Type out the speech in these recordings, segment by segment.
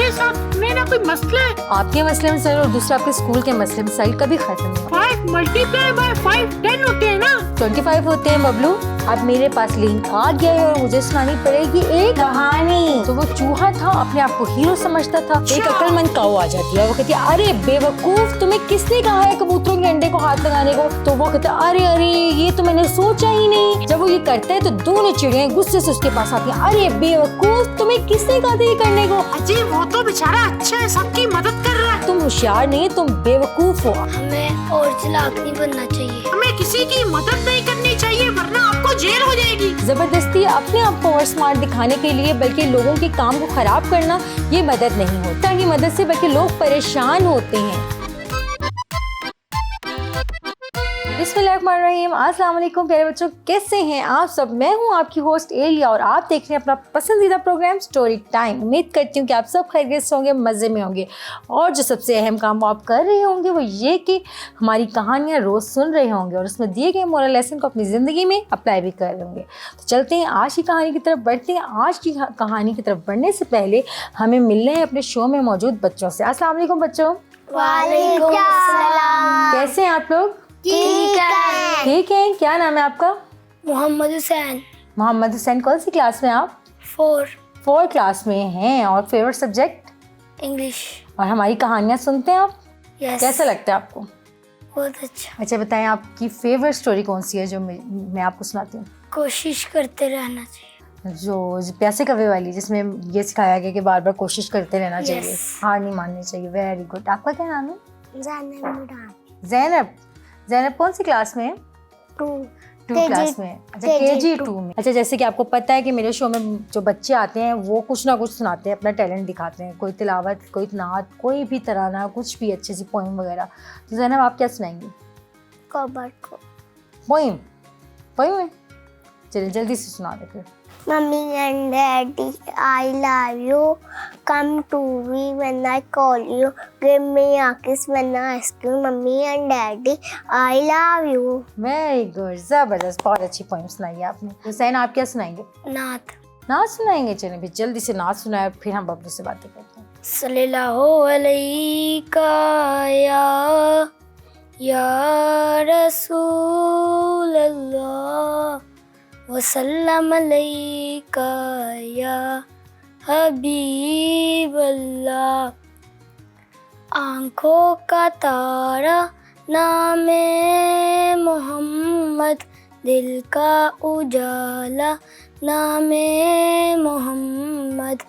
मेरे साथ में ना कोई मसला है। आपके मसले मसाइल और दूसरा आपके स्कूल के मसले मसाइल कभी खत्म नहीं होते। 5 मल्टीप्लाई बाय 5 10 होते हैं ना। 25 होते हैं बबलू। अब मेरे पास लिंक आ गया है और मुझे सुनानी पड़ेगी एक कहानी। तो वो चूहा था, अपने आप को हीरो समझता था। एक अक्लमंद काऊ आ जाती है, वो कहती है अरे बेवकूफ, तुम्हें किसने कहा है कबूतरों के अंडे को हाथ लगाने को। तो वो कहता है अरे अरे ये तो मैंने सोचा ही नहीं। जब वो ये करता है तो दोनों चिड़ियां गुस्से से उसके पास आती हैं। अरे बेवकूफ, तुम्हें किसने कहा था ये करने को। अजी वो तो बेचारा अच्छा है, सबकी मदद कर रहा है। तुम होशियार नहीं, तुम बेवकूफ हो। हमें और चालाक नहीं बनना चाहिए। हमें किसी की मदद नहीं करनी चाहिए वरना आपको जेल हो जाएगी। जबरदस्ती अपने आप को और स्मार्ट दिखाने के लिए बल्कि लोगों के काम को खराब करना ये मदद नहीं होता। की मदद से बल्कि लोग परेशान होते हैं। बिस्मिल्लाहिर्रहमानिर्रहीम। अस्सलाम वालेकुम प्यारे बच्चों, कैसे हैं आप सब। मैं हूं आपकी होस्ट एलिया और आप देख रहे हैं अपना पसंदीदा प्रोग्राम स्टोरी टाइम। उम्मीद करती हूं कि आप सब खैरियत से होंगे, मज़े में होंगे और जो सबसे अहम काम वो आप कर रहे होंगे वो ये कि हमारी कहानियाँ रोज़ सुन रहे होंगे और उसमें दिए गए मोरल लेसन को अपनी ज़िंदगी में अप्लाई भी कर रहे होंगे। तो चलते हैं आज की कहानी की तरफ बढ़ते हैं। आज की कहानी की तरफ बढ़ने से पहले हमें मिलने हैं अपने शो में मौजूद बच्चों से। अस्सलाम वालेकुम बच्चों। वालेकुम सलाम। कैसे हैं आप लोग। ठीक है। ठीक है। क्या नाम है आपका। मोहम्मद हुसैन। मोहम्मद हुसैन। कौन सी क्लास में आप। 4 क्लास में हैं। और फेवरेट सब्जेक्ट इंग्लिश। और हमारी कहानियाँ सुनते हैं आप। यस। कैसा लगता है आपको। बहुत अच्छा। अच्छा बताएं आपकी फेवरेट स्टोरी कौन सी है जो मैं आपको सुनाती हूँ। कोशिश करते रहना चाहिए। जो प्यासे कव्वे वाली जिसमें ये सिखाया गया कि बार बार कोशिश करते रहना चाहिए, हार नहीं माननी चाहिए। Very good. आपका क्या नाम है। ज़ैनब। ज़ैनब कौन सी क्लास में है। 2 क्लास में। अच्छा KG 2 में। अच्छा जैसे कि आपको पता है कि मेरे शो में जो बच्चे आते हैं वो कुछ ना कुछ सुनाते हैं, अपना टैलेंट दिखाते हैं। कोई तिलावत, कोई नात, कोई भी तराना, कुछ भी अच्छी सी पोइम वगैरह। तो ज़ैनब आप क्या सुनाएंगी। पोइम है। चलिए जल्दी से सुना दे फिर। Mommy and Daddy, I love you. Come to me when I call you. Give me a kiss when I ask you. Mommy and Daddy, I love you. Very good, जबरदस्त, बहुत अच्छी पोइम सुनाई है आपने। हुसैन आप क्या सुनाएंगे। नात। नात सुनाएंगे। चलिए भी जल्दी से नात सुनाए फिर हम बबलू से बातें करते हैं। सल्लल्लाहु अलैका या रसूल अल्लाह वसल्लम अलैका या हबीब अल्लाह। आँखों का तारा नामे मोहम्मद, दिल का उजाला नामे मोहम्मद।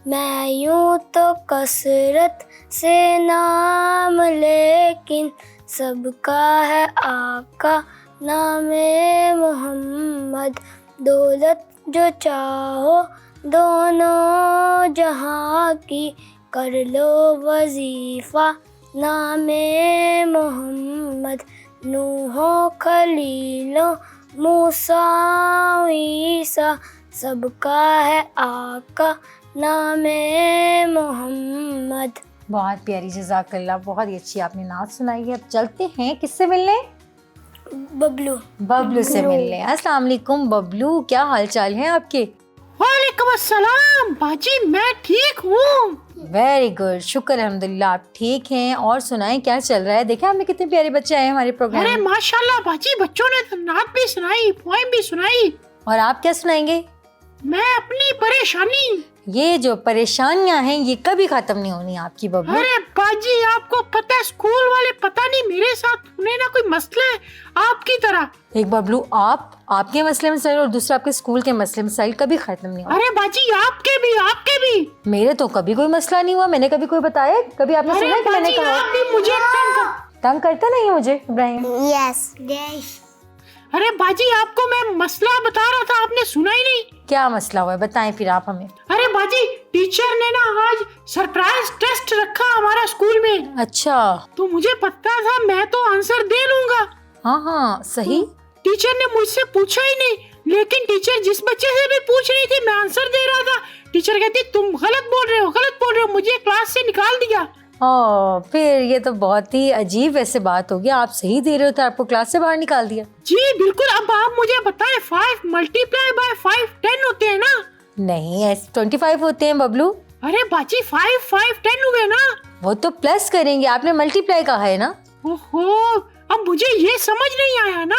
मैं यूँ तो कसरत से नाम लेकिन सबका है आका नामे मोहम्मद। दौलत जो चाहो दोनों जहाँ की, कर लो वजीफा नामे मोहम्मद। नूहो खलीलो मूसा ईसा, सबका है आका नामे मोहम्मद। बहुत प्यारी, जज़ाकल्लाह, बहुत ही अच्छी आपने नात सुनाई है। अब चलते हैं किससे मिलने। बबलू से मिलने। अस्सलाम वालेकुम बबलू, क्या हाल चाल है आपके। वालेकुम अस्सलाम बाजी, मैं ठीक हूँ। वेरी गुड, शुक्र अल्हम्दुलिल्लाह आप ठीक हैं। और सुनाएं क्या चल रहा है। देखें आपने कितने प्यारे बच्चे आए हमारे प्रोग्राम अरे में। माशाल्लाह बाजी, बच्चों ने तो नात भी सुनाई, पोएम भी सुनाई। और आप क्या सुनाएंगे। मैं अपनी परेशानी। ये जो परेशानियां हैं ये कभी खत्म नहीं होनी आपकी बबलू। अरे बाजी आपको पता है स्कूल वाले पता नहीं मेरे साथ उन्हें ना कोई मसला है आपकी तरह। एक बबलू आपके मसले मसाइल और दूसरा आपके स्कूल के मसले मसाइल कभी खत्म नहीं होते। अरे बाजी आपके भी। मेरे तो कभी कोई मसला नहीं हुआ। मैंने कभी कोई बताया, कभी आपने सुना कि मैंने कहा। आप भी मुझे तंग करता नहीं है मुझे इब्राहिम। Yes. अरे बाजी आपको मैं मसला बता रहा था, आपने सुना ही नहीं। क्या मसला हुआ है बताएं फिर आप हमें। अरे बाजी टीचर ने ना आज सरप्राइज टेस्ट रखा हमारा स्कूल में। अच्छा। तो मुझे पता था मैं तो आंसर दे लूंगा। हाँ सही। टीचर ने मुझसे पूछा ही नहीं, लेकिन टीचर जिस बच्चे से भी पूछ रही थी मैं आंसर दे रहा था। टीचर कहती तुम गलत बोल रहे हो, मुझे क्लास से निकाल दिया। फिर ये तो बहुत ही अजीब वैसे बात होगी। आप सही दे रहे हो तो आपको क्लास से बाहर निकाल दिया। जी बिल्कुल। अब आप मुझे बताएं 5 मल्टीप्लाई बाय 5 10 होते हैं ना। नहीं, 25 होते हैं बबलू। अरे बाजी 5 5 10 हुए ना। वो तो प्लस करेंगे, आपने मल्टीप्लाई कहा है ना। ओहो, अब मुझे ये समझ नहीं आया ना।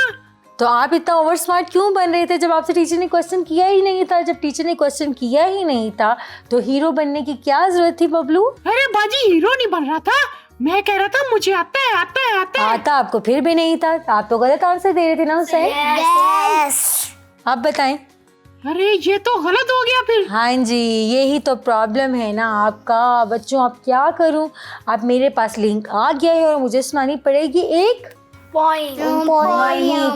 तो आप इतना ओवर स्मार्ट क्यों बन रहे थे जब आपसे टीचर ने क्वेश्चन किया ही नहीं था? जब टीचर ने क्वेश्चन किया ही नहीं था तो हीरो बनने की क्या जरूरत थी बबलू? अरे बाजी हीरो नहीं बन रहा था, मैं कह रहा था मुझे आता है आता है आता है। आता आपको फिर भी नहीं था, आप तो गलत आंसर दे रहे थे ना उसे। यस। आप बताएं। अरे ये तो गलत हो गया फिर। हाँ जी, यही तो प्रॉब्लम है ना आपका। बच्चों अब क्या करूं, अब मेरे पास लिंक आ गया है और मुझे सुनानी पड़ेगी एक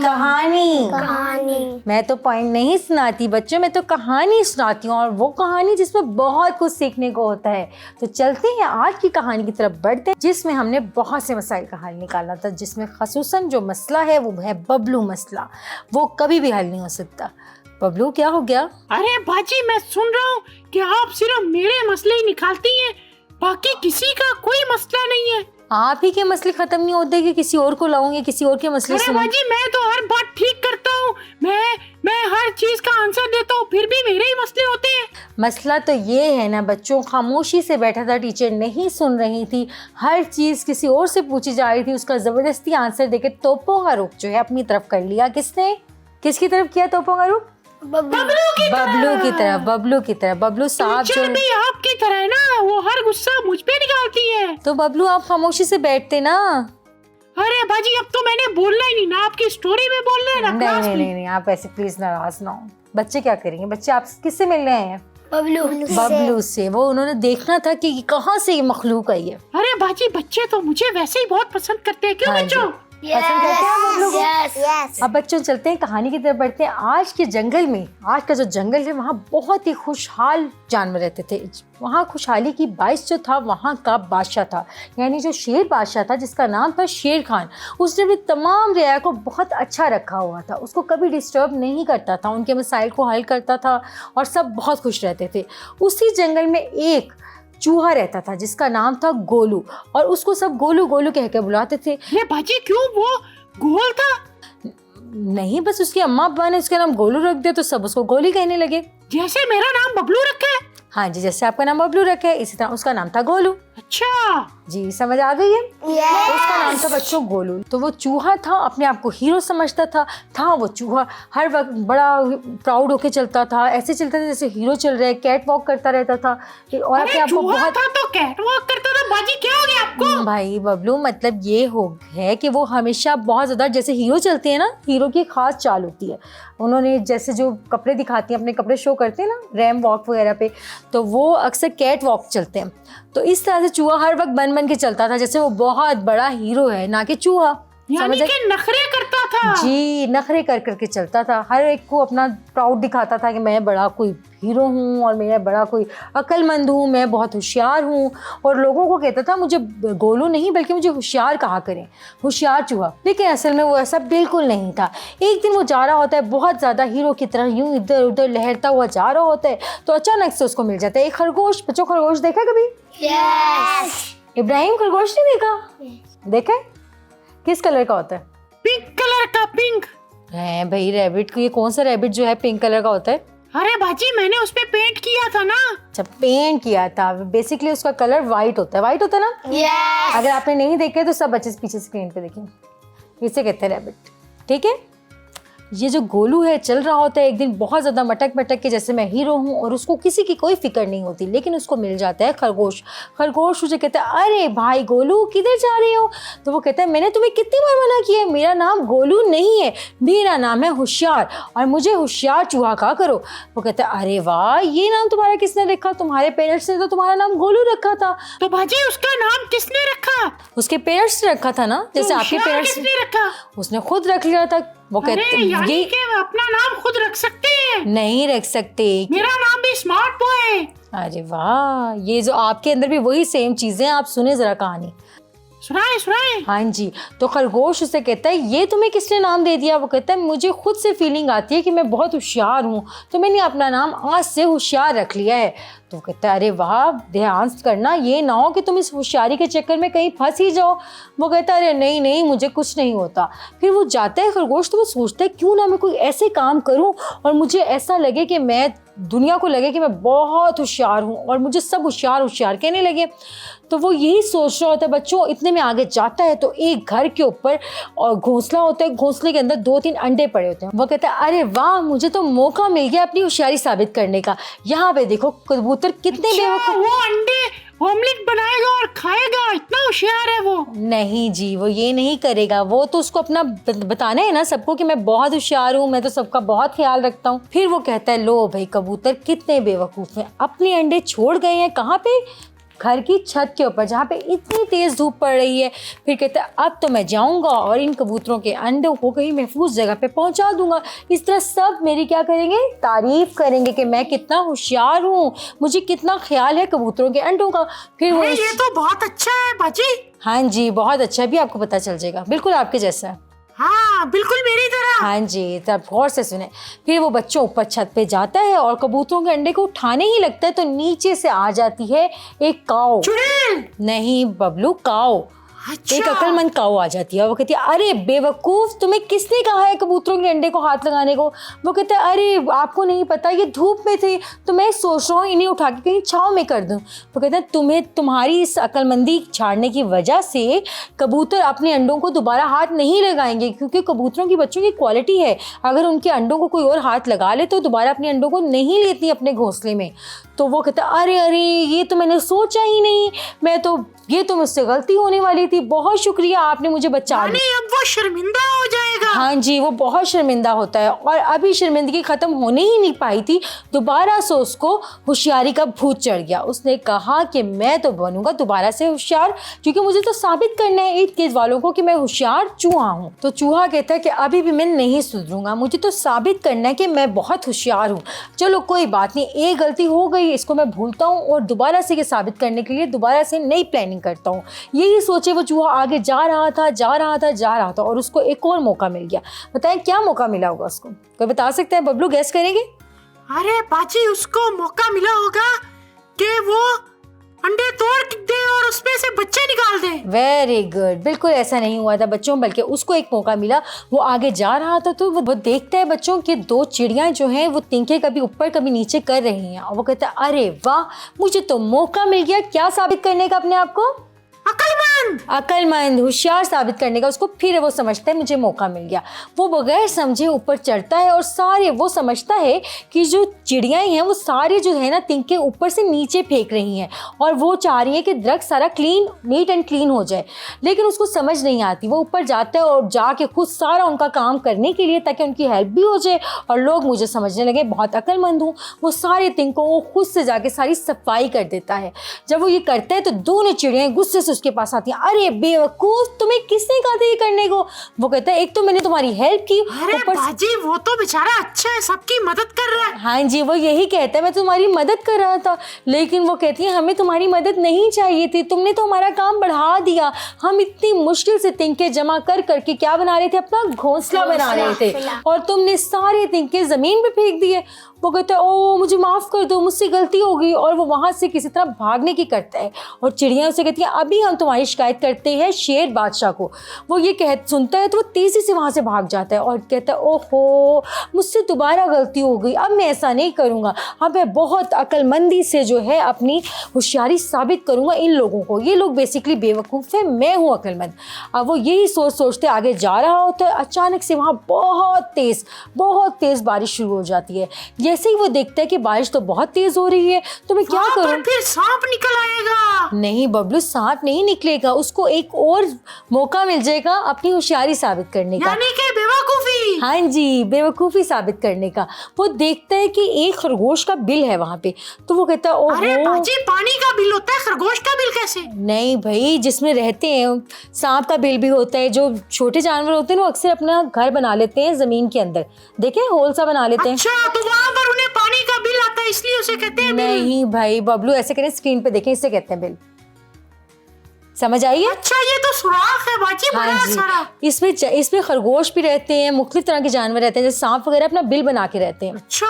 कहानी। मैं तो पॉइंट नहीं सुनाती बच्चों, मैं तो कहानी सुनाती हूँ, और वो कहानी जिसमें बहुत कुछ सीखने को होता है। तो चलते हैं आज की कहानी की तरफ बढ़ते हैं, जिसमें हमने बहुत से मसाइल का हल निकाला था, जिसमें खसूसन जो मसला है वो है बबलू मसला। वो कभी भी हल नहीं हो सकता। बबलू क्या हो गया? अरे बाजी मैं सुन रहा हूँ कि आप सिर्फ मेरे मसले ही निकालती हैं, बाकी किसी का कोई मसला नहीं है। आप ही के मसले खत्म नहीं होते कि किसी और को लाऊंगे, किसी और के मसले अरे सुनो। बाजी मैं तो हर बात ठीक करता हूँ, मैं हर चीज का आंसर देता हूँ, फिर भी मेरे ही मसले होते हैं। मसला तो ये है ना बच्चों, खामोशी से बैठा था, टीचर नहीं सुन रही थी, हर चीज़ किसी और से पूछी जा रही थी, उसका ज़बरदस्ती आंसर देकर तोपों का रुख जो है अपनी तरफ कर लिया। किसने, किसकी तरफ किया तोपों का रुख? बबलू की तरफ। बबलू साहब जो टीचर भी आपकी तरह है ना, वो हर गुस्सा मुझ पे निकालती है। तो बबलू आप खामोशी से बैठते ना। अरे बाजी अब तो मैंने बोलना ही नहीं ना, आपकी स्टोरी में बोलना है ना क्लास में। नहीं, आप ऐसे प्लीज नाराज ना हो। बच्चे क्या करेंगे, बच्चे आप किससे मिलने आए हैं? बबलू से। वो उन्होंने देखना था कि कहाँ से ये मखलूक आई है। अरे बाजी बच्चे तो मुझे वैसे ही बहुत पसंद करते हैं, क्यों हाँ बच्चों? पसंद करते हैं बबलू को? यस। अब बच्चों चलते हैं कहानी की तरफ बढ़ते हैं। आज के जंगल में, आज का जो जंगल है वहाँ बहुत ही खुशहाल जानवर रहते थे। वहाँ खुशहाली की बाइस जो था वहाँ का बादशाह था, यानी जो शेर बादशाह था जिसका नाम था शेर खान। उसने भी तमाम रियाया को बहुत अच्छा रखा हुआ था, उसको कभी डिस्टर्ब नहीं करता था, उनके मसाइल को हल करता था और सब बहुत खुश रहते थे। उसी जंगल में एक चूहा रहता था जिसका नाम था गोलू, और उसको सब गोलू गोलू कह के बुलाते थे। ये बाजी क्यों वो गोल था? नहीं, बस उसकी अम्मा अब्बा ने उसका नाम गोलू रख दिया तो सब उसको गोली कहने लगे। जैसे मेरा नाम बबलू रखा है। हाँ जी, जैसे आपका नाम बबलू रखा है इसी तरह उसका नाम था गोलू। अच्छा जी, समझ आ गई है। उसका नाम था बच्चों गोलू। तो वो चूहा था, अपने आप को हीरो समझता था वो चूहा हर वक्त बड़ा प्राउड होके चलता था, ऐसे चलता था जैसे हीरो चल रहा है, कैट वॉक करता रहता था और अपने आप को बहुत। था तो कैट वॉक करता था। बाजी क्या हो गया आपको? भाई बबलू मतलब ये हो है कि वो हमेशा बहुत ज़्यादा जैसे हीरो चलते हैं ना, हीरो की खास चाल होती है। उन्होंने जैसे जो कपड़े दिखाती हैं, अपने कपड़े शो करते हैं ना रैम वॉक वगैरह पे, तो वो अक्सर कैट वॉक चलते हैं। तो इस तरह से चूहा हर वक्त बन बन के चलता था जैसे वो बहुत बड़ा हीरो है, ना कि चूहा। यानी कि नखरे करता था। जी, नखरे कर करके चलता था, हर एक को अपना प्राउड दिखाता था कि मैं बड़ा कोई हीरो हूँ और मैं बड़ा कोई अक्लमंद हूँ, मैं बहुत होशियार हूँ, और लोगों को कहता था मुझे गोलू नहीं बल्कि मुझे होशियार कहा करें, होशियार चूहा। लेकिन असल में वो ऐसा बिल्कुल नहीं था। एक दिन वो जा रहा होता है बहुत ज़्यादा हीरो की तरह यूँ इधर उधर लहरता हुआ जा रहा होता है, तो अचानक से उसको मिल जाता है एक खरगोश। बच्चों खरगोश देखा कभी? इब्राहिम खरगोश नहीं देखा? देखा है? किस कलर का होता है? पिंक कलर का। पिंक है भाई रैबिट को। ये कौन सा रैबिट जो है पिंक कलर का होता है? अरे बाजी मैंने उस पे पेंट किया था ना। अच्छा, पेंट किया था। बेसिकली उसका कलर वाइट होता है। वाइट होता है ना? अगर आपने नहीं देखे तो सब बच्चे पीछे स्क्रीन पे देखें। इसे कहते हैं रैबिट। ठीक है, ये जो गोलू है चल रहा होता है एक दिन बहुत ज़्यादा मटक मटक के जैसे मैं हीरो हूँ, और उसको किसी की कोई फिक्र नहीं होती, लेकिन उसको मिल जाता है खरगोश। खरगोश उसे कहता है अरे भाई गोलू किधर जा रहे हो? तो वो कहता है मैंने तुम्हें कितनी बार मना किया है, मेरा नाम गोलू नहीं है, मेरा नाम है होशियार, और मुझे होशियार चूहा कहा करो। वो कहता है अरे वाह, ये नाम तुम्हारा किसने रखा? तुम्हारे पेरेंट्स ने तो तुम्हारा नाम गोलू रखा था। तो बाजी उसका नाम किसने रखा? उसके पेरेंट्स ने रखा था ना, जैसे आपके पेरेंट्स। किसने रखा? उसने खुद रख लिया था। वो कहते यानी कि अपना नाम खुद रख सकते हैं? नहीं रख सकते। मेरा नाम भी स्मार्ट बॉय है। अरे वाह, ये जो आपके अंदर भी वही सेम चीजें। आप सुने जरा कहानी। सुनाए। हाँ जी। तो खरगोश उसे कहता है ये तुम्हें किसने नाम दे दिया? वो कहता है मुझे खुद से फीलिंग आती है कि मैं बहुत होशियार हूँ, तो मैंने अपना नाम आज से होशियार रख लिया है। तो कहता है अरे वाह, ध्यान करना, ये ना हो कि तुम इस होशियारी के चक्कर में कहीं फंस ही जाओ। वो कहता है अरे नहीं, मुझे कुछ नहीं होता। फिर वो जाता है खरगोश, तो वो सोचता है क्यों ना मैं कोई ऐसे काम करूँ और मुझे ऐसा लगे कि मैं दुनिया को लगे कि मैं बहुत होशियार हूँ और मुझे सब होशियार होशियार कहने लगे। तो वो यही सोच रहा होता है बच्चों। इतने में आगे जाता है तो एक घर के ऊपर और घोंसला होता है, घोंसले के अंदर 2-3 अंडे पड़े होते हैं। वो कहता है अरे वाह, मुझे तो मौका मिल गया अपनी होशियारी साबित करने का। यहाँ पे देखो कबूतर कितने बेवकूफ। वो अंडे ऑमलेट बनाएगा और खाएगा, इतना होशियार है वो। नहीं जी, वो ये नहीं करेगा। वो तो उसको अपना बताना है ना सबको कि मैं बहुत होशियार हूँ, मैं तो सबका बहुत ख्याल रखता हूँ। फिर वो कहता है लो भाई कबूतर कितने बेवकूफ़ हैं, अपने अंडे छोड़ गए हैं कहाँ पे, घर की छत के ऊपर जहाँ पे इतनी तेज़ धूप पड़ रही है। फिर कहता है अब तो मैं जाऊँगा और इन कबूतरों के अंडों को कहीं महफूज जगह पे पहुँचा दूँगा। इस तरह सब मेरी क्या करेंगे, तारीफ़ करेंगे कि मैं कितना होशियार हूँ, मुझे कितना ख्याल है कबूतरों के अंडों का। फिर वो ये तो बहुत अच्छा है बाजी। हाँ जी, बहुत अच्छा है, भी आपको पता चल जाएगा, बिल्कुल आपके जैसा। हाँ बिल्कुल मेरी तरह। हाँ जी, तब गौर से सुने। फिर वो बच्चों ऊपर छत पे जाता है और कबूतरों के अंडे को उठाने ही लगता है तो नीचे से आ जाती है एक काऊ। चुड़ैल नहीं बबलू, काऊ। एक अक्लमंद काऊ आ जाती है। वो कहती है अरे बेवकूफ़, तुम्हें किसने कहा है कबूतरों के अंडे को हाथ लगाने को। वो कहता है अरे आपको नहीं पता, ये धूप में थे तो मैं सोच रहा हूँ इन्हें उठा के कहीं छाँव में कर दूँ। वो कहता है तुम्हें तुम्हारी इस अक्लमंदी छाड़ने की वजह से कबूतर अपने अंडों को दोबारा हाथ नहीं लगाएंगे, क्योंकि कबूतरों की बच्चों की क्वालिटी है अगर उनके अंडों को कोई और हाथ लगा ले तो दोबारा अपने अंडों को नहीं लेती अपने घोंसले में। तो वो कहता है अरे अरे ये तो मैंने सोचा ही नहीं, ये तो मुझसे गलती होने वाली थी, बहुत शुक्रिया आपने मुझे बचा लिया। अब वो शर्मिंदा हो जाएगा। हाँ जी, वो बहुत शर्मिंदा होता है और अभी शर्मिंदगी खत्म होने ही नहीं पाई थी, दोबारा से उसको होशियारी का भूत चढ़ गया। उसने कहा कि मैं तो बनूंगा दोबारा से होशियार, क्योंकि मुझे तो साबित करना है इर्द-गिर्द वालों को कि मैं होशियार चूहा हूँ। तो चूहा कहता है कि अभी भी मैं नहीं सुधरूंगा, मुझे तो साबित करना है कि मैं बहुत होशियार हूँ। चलो कोई बात नहीं, एक गलती हो गई, इसको मैं भूलता हूँ और दोबारा से ये साबित करने के लिए दोबारा से नई प्लानिंग करता हूँ। यही सोचे वो चूहा आगे जा रहा था और उसको एक और मौका मिल गया। बताएं क्या मौका मिला होगा उसको, कोई बता सकता है? बबलू गैस करेंगे? अरे बाजी उसको मौका मिला होगा कि वो अंडे तोड़ दे और उसमें से बच्चे निकाल दे। वेरी गुड, बिल्कुल ऐसा नहीं हुआ था बच्चों, बल्कि उसको एक मौका मिला। वो आगे जा रहा था तो वो देखता है बच्चों कि 2 चिड़ियाँ जो हैं वो तिनके कभी ऊपर कभी नीचे कर रही हैं और वो कहता है अरे वाह, मुझे तो मौका मिल गया क्या साबित करने का अपने आप को, अक्लमंद होशियार साबित करने का। उसको फिर वो समझता है मुझे मौका मिल गया। वो बगैर समझे ऊपर चढ़ता है और सारे वो समझता है कि जो चिड़ियाँ हैं वो सारे जो है ना तिनके ऊपर से नीचे फेंक रही हैं और वो चाह रही है कि दरख्त सारा नीट एंड क्लीन हो जाए, लेकिन उसको समझ नहीं आती। वो ऊपर जाता है और जाके खुद सारा उनका काम करने के लिए ताकि उनकी हेल्प भी हो जाए और लोग मुझे समझने लगे बहुत अक्लमंद हूँ। वो सारे तिनकों को खुद से जाके सारी सफाई कर देता है। जब वो ये करता है तो दोनों चिड़ियाँ गुस्से से उसके पास आती हैं। अरे बेवकूफ, तुम्हें किसने कहा था ये करने को? वो कहता है एक तो मैंने तुम्हारी हेल्प की, अरे बाजी वो तो बेचारा अच्छा है, सबकी मदद कर रहा है। हाँ जी, वो यही कहता है मैं तुम्हारी मदद कर रहा था, लेकिन वो कहती है हमें तुम्हारी मदद नहीं चाहिए थी, तुमने तो हमारा काम बढ़ा दिया। हम इतनी मुश्किल से तिनके जमा कर करके क्या बना रहे थे, अपना घोंसला बना रहे थे और तुमने सारे तिनके जमीन पे फेंक दिए। वो कहता है ओ मुझे माफ़ कर दो, मुझसे गलती हो गई, और वो वहाँ से किसी तरह भागने की करता है और चिड़िया उसे कहती है अभी हम तुम्हारी शिकायत करते हैं शेर बादशाह को। वो ये सुनता है तो वो तेज़ी से वहाँ से भाग जाता है और कहता है ओहो मुझसे दोबारा गलती हो गई, अब मैं ऐसा नहीं करूँगा, अब मैं बहुत अक्लमंदी से जो है अपनी होशियारी साबित करूँगा इन लोगों को, ये लोग बेसिकली बेवकूफ़ है, मैं हूँ अक्लमंद। अब वो यही सोचते आगे जा रहा होता है, अचानक से वहाँ बहुत तेज़ बारिश शुरू हो जाती है। जैसे ही वो देखता है कि बारिश तो बहुत तेज हो रही है तो मैं क्या करूं? फिर सांप निकल आएगा। नहीं बबलू, सांप नहीं निकलेगा, उसको एक और मौका मिल जाएगा अपनी होशियारी साबित करने का, यानी कि बेवकूफी। हाँ जी, बेवकूफ़ी साबित करने का। वो देखता है कि एक खरगोश का बिल है वहाँ पे, तो वो कहता है ओहो, अरे बाजी पानी का बिल होता है, खरगोश का बिल कैसे? नहीं भाई, जिसमें रहते हैं सांप का बिल भी होता है। जो छोटे जानवर होते हैं वो अक्सर अपना घर बना लेते हैं जमीन के अंदर, देखे होल सा बना लेते हैं। अच्छा, तो वहाँ पर उन्हें पानी का बिल आता है इसलिए उसे कहते हैं बिल। नहीं भाई बबलू, ऐसे करें, स्क्रीन पे देखें, इससे कहते हैं बिल। समझ आई है? अच्छा, ये तो सुराख है बाजी, बड़ा हाँ सारा। जी, इसमें खरगोश भी रहते हैं, मुख्तलिफ तरह के जानवर रहते हैं, जैसे सांप वगैरह अपना बिल बना के रहते हैं। अच्छा।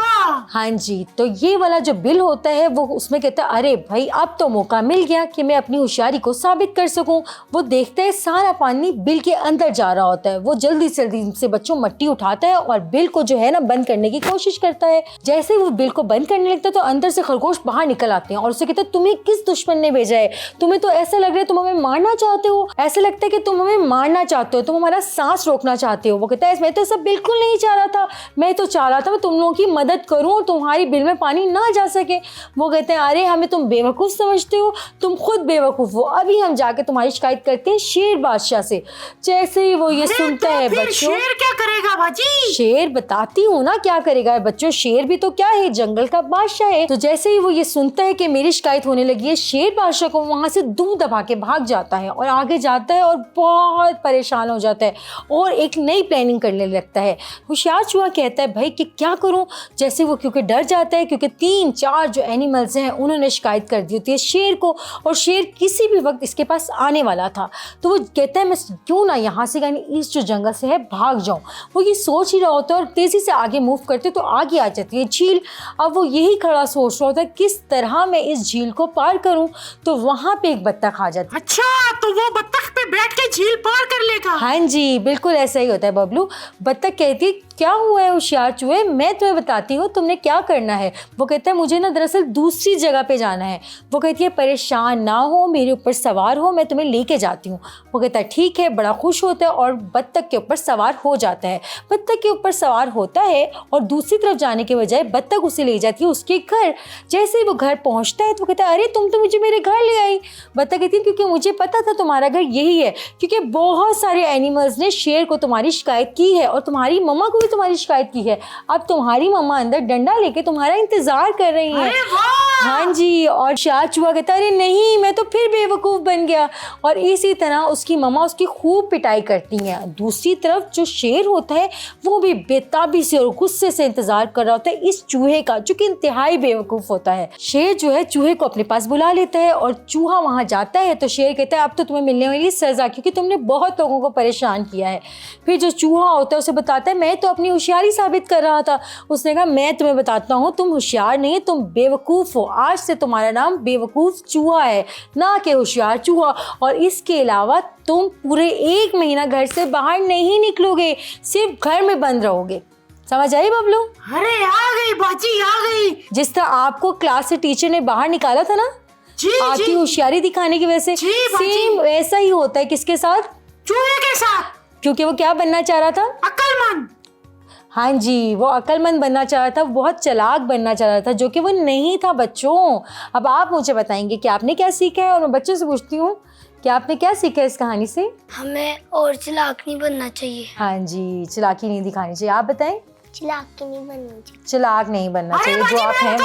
हाँ जी, तो ये वाला जो बिल होता है वो उसमें कहता है अरे भाई अब तो मौका मिल गया कि मैं अपनी होशियारी को साबित कर सकूं। वो देखता है सारा पानी बिल के अंदर जा रहा होता है। वो जल्दी से बच्चों मट्टी उठाता है और बिल को जो है ना बंद करने की कोशिश करता है। जैसे ही वो बिल को बंद करने लगता है तो अंदर से खरगोश बाहर निकल आते हैं और उससे कहते हैं तुम्हें किस दुश्मन ने भेजा है? तुम्हें तो ऐसा लग रहा है तुम हमें मारना चाहते हो, ऐसा लगता है कि तुम हमें मारना चाहते हो, तुम हमारा सांस रोकना चाहते हो। वो कहता है मैं तो सब बिल्कुल नहीं चाह रहा था, मैं तो चाह रहा था मैं तुम लोगों की मदद करूं और तुम्हारी बिल में पानी ना जा सके। वो कहते हैं अरे हमें तुम बेवकूफ़ समझते हो, तुम खुद बेवकूफ़ हो, अभी हम जाके तुम्हारी शिकायत करते हैं शेर बादशाह से। जैसे ही वो ये सुनता है बच्चों, शेर क्या करेगा बाजी? शेर बताती हूँ ना क्या करेगा बच्चों, शेर भी तो क्या है, जंगल का बादशाह है। तो जैसे ही वो ये सुनता है कि मेरी शिकायत होने लगी है, शेर बादशाह को वहां से दूं दबा के भाग जाता है और आगे जाता है और बहुत परेशान हो जाता है और एक नई प्लानिंग करने लगता है। होशियार चूहा कहता है भाई कि क्या करूं। जैसे वो क्योंकि डर जाता है, क्योंकि 3-4 जो एनिमल्स हैं उन्होंने शिकायत कर दी होती है शेर को और शेर किसी भी वक्त इसके पास आने वाला था। तो वो कहता है मैं क्यों ना यहाँ से यानी इस जो जंगल से है भाग जाऊँ। वो ये सोच ही रहा होता है और तेज़ी से आगे मूव करते तो आगे आ जाती है झील। अब वो यही खड़ा सोच रहा होता है किस तरह मैं इस झील को पार करूँ। तो वहाँ पे एक बत्तख आ जाती है। अच्छा, तो वो बत्तख पे बैठ के झील पार कर लेगा? हाँ जी, बिल्कुल ऐसा ही होता है बबलू। बत्तख कहती है क्या हुआ है होशियार चूहे, मैं तुम्हें बताती हूँ तुमने क्या करना है। वो कहता है मुझे ना दरअसल दूसरी जगह पे जाना है। वो कहती है परेशान ना हो, मेरे ऊपर सवार हो, मैं तुम्हें लेके जाती हूँ। वो कहता है ठीक है, बड़ा खुश होता है और बत्तख के ऊपर सवार हो जाता है। बत्तख के ऊपर सवार होता है और दूसरी तरफ जाने के बजाय बत्तख उसे ले जाती है उसके घर। जैसे ही वो घर पहुँचता है तो वो कहता है अरे तुम तो मुझे मेरे घर ले आई। बत्तख कहती है क्योंकि मुझे पता था तुम्हारा घर यही है, क्योंकि बहुत सारे एनिमल्स ने शेर को तुम्हारी शिकायत की है और तुम्हारी मम्मा को भी तुम्हारी शिकायत की है। अब तुम्हारी मम्मा अंदर डंडा लेके तुम्हारा इंतजार कर रही है। हाँ जी, और शाह चूहा कहता अरे नहीं मैं तो फिर बेवकूफ़ बन गया। और इसी तरह उसकी मम्मा उसकी खूब पिटाई करती हैं। दूसरी तरफ जो शेर होता है वो भी बेताबी से और गुस्से से इंतजार कर रहा होता है इस चूहे का, जो कि इंतहाई बेवकूफ़ होता है। शेर जो है चूहे को अपने पास बुला लेता है और चूहा वहाँ जाता है तो शेर कहता है अब तो तुम्हें मिलने वाली सज़ा, क्योंकि तुमने बहुत लोगों को परेशान किया है। फिर जो चूहा होता है उसे बताता है मैं तो अपनी होशियारी साबित कर रहा था। उसने कहा मैं तुम्हें बताता हूँ तुम होशियार नहीं, तुम बेवकूफ़ हो, आज से तुम्हारा नाम बेवकूफ़ चूहा है ना कि होशियार चूहा। और इसके अलावा तुम पूरे 1 महीना घर से बाहर नहीं निकलोगे, सिर्फ घर में बंद रहोगे। समझ आई बबलू? अरे आ गई बाजी, आ गई। जिस तरह आपको क्लास से टीचर ने बाहर निकाला था ना आपकी होशियारी दिखाने की वजह से, सेम ऐसा ही होता है किसके साथ? चूहे के साथ। क्योंकि वो क्या बनना चाह रहा था? अक्लमंद। हाँ जी, वो अक्लमंद बनना चाह रहा था, बहुत चालाक बनना चाह रहा था, जो कि वो नहीं था बच्चों। अब आप मुझे बताएंगे कि आपने क्या सीखा है और मैं बच्चों से पूछती हूँ कि आपने क्या सीखा है इस कहानी से? हमें और चालाक नहीं बनना चाहिए। हाँ जी, चालाकी नहीं दिखानी चाहिए। आप बताएं? चालाक नहीं बननी चाहिए। चालाक नहीं बनना चाहिए जो आप हैं।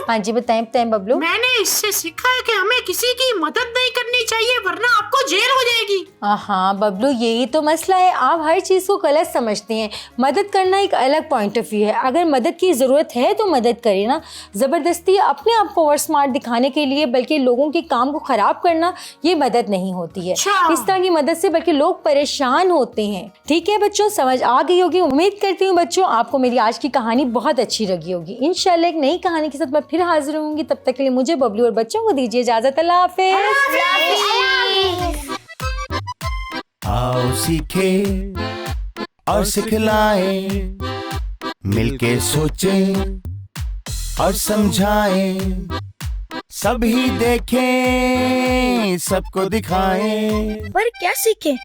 हाँ जी बताएं बबलू। मैंने इससे सीखा है कि हमें किसी की मदद नहीं करनी चाहिए वरना आपको जेल हो जाएगी। हाँ बबलू, यही तो मसला है, आप हर चीज़ को गलत समझते हैं। मदद करना एक अलग पॉइंट ऑफ व्यू है। अगर मदद की ज़रूरत है तो मदद करें ना। ज़बरदस्ती अपने आप को ओवर स्मार्ट दिखाने के लिए बल्कि लोगों के काम को ख़राब करना, ये मदद नहीं होती है। इस तरह की मदद से बल्कि लोग परेशान होते हैं। ठीक है बच्चों, समझ आ गई होगी। उम्मीद करती हूँ बच्चों आपको मेरी आज की कहानी बहुत अच्छी लगी होगी। इंशाल्लाह एक नई कहानी के साथ मैं फिर हाजिर होंगी। तब तक के लिए मुझे, बबलू और बच्चों को दीजिए इजाजत। अल्लाह हाफिज़। आओ सीखे और सिखलाएं, मिलके सोचें और समझाएं, सभी देखें सबको दिखाएं। पर क्या सीखें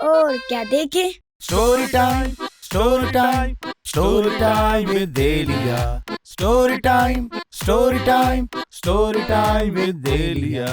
और क्या देखें? Story time, story time, story time with Alia. Story time, story time, story time with Elia.